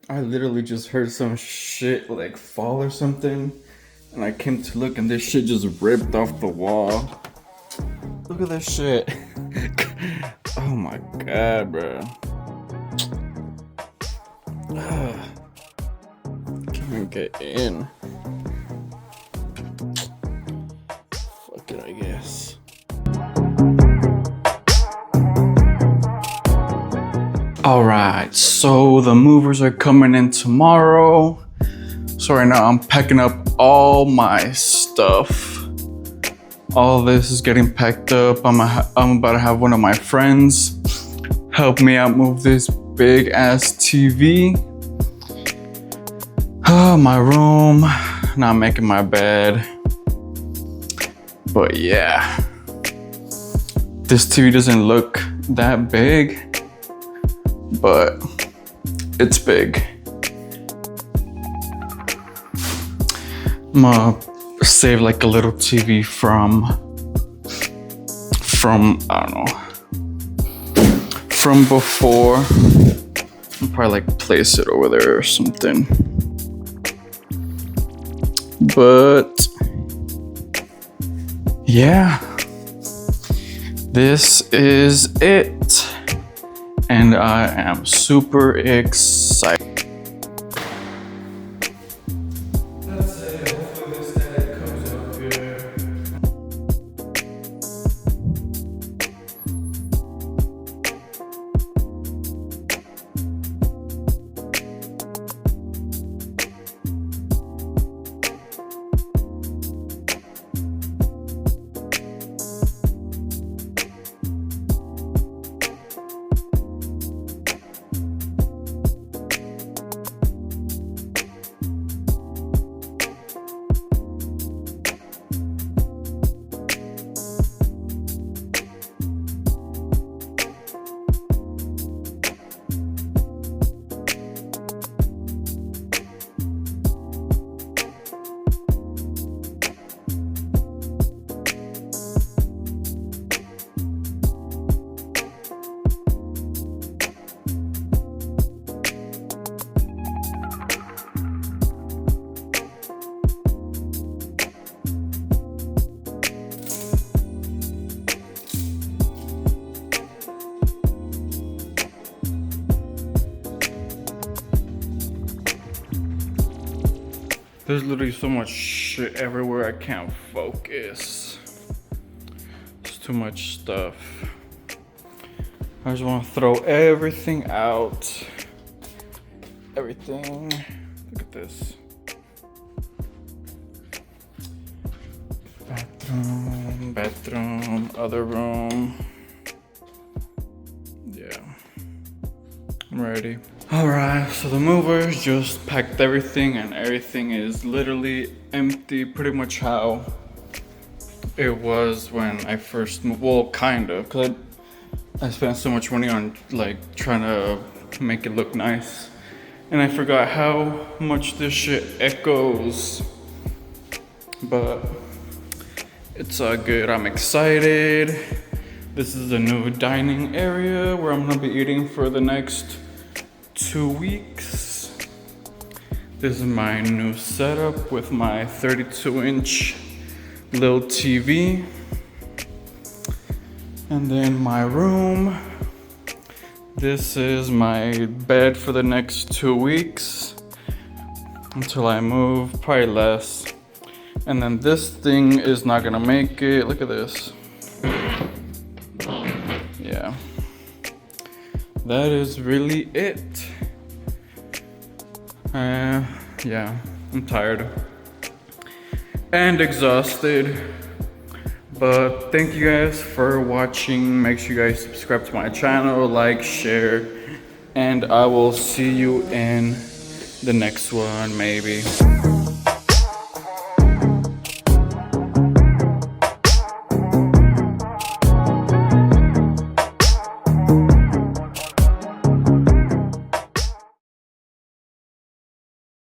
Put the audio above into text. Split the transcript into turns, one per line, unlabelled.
I literally just heard some shit like fall or something, and I came to look, and this shit just ripped off the wall. Look at this shit. Oh my god, bro. Can't even get in. Fuck it, I guess. Alright, so the movers are coming in tomorrow. So right now I'm packing up all my stuff. All this is getting packed up. I'm about to have one of my friends help me out move this big ass TV. My room. Now I'm making my bed. But yeah, this TV doesn't look that big, but it's big. I'm gonna save like a little TV from I don't know, from before. I'll probably like place it over there or something. But yeah, this is it. And I am super excited. That's it. Hopefully this edit comes up good. There's literally so much shit everywhere, I can't focus. It's too much stuff. I just want to throw everything out. Everything. Look at this. Bathroom, other room. Yeah. I'm ready. Alright, so the movers just packed everything and everything is literally empty, pretty much how it was when I first moved. Well, kinda, cause I spent so much money on like trying to make it look nice, and I forgot how much this shit echoes. But it's good. I'm excited. This is a new dining area where I'm gonna be eating for the next 2 weeks. This is my new setup with my 32-inch little TV. And then my room. This is my bed for the next 2 weeks until I move, probably less. And then this thing is not gonna make it. Look at this. Yeah. That is really it. Yeah, I'm tired and exhausted. But thank you guys for watching. Make sure you guys subscribe to my channel, like, share, and I will see you in the next one, maybe.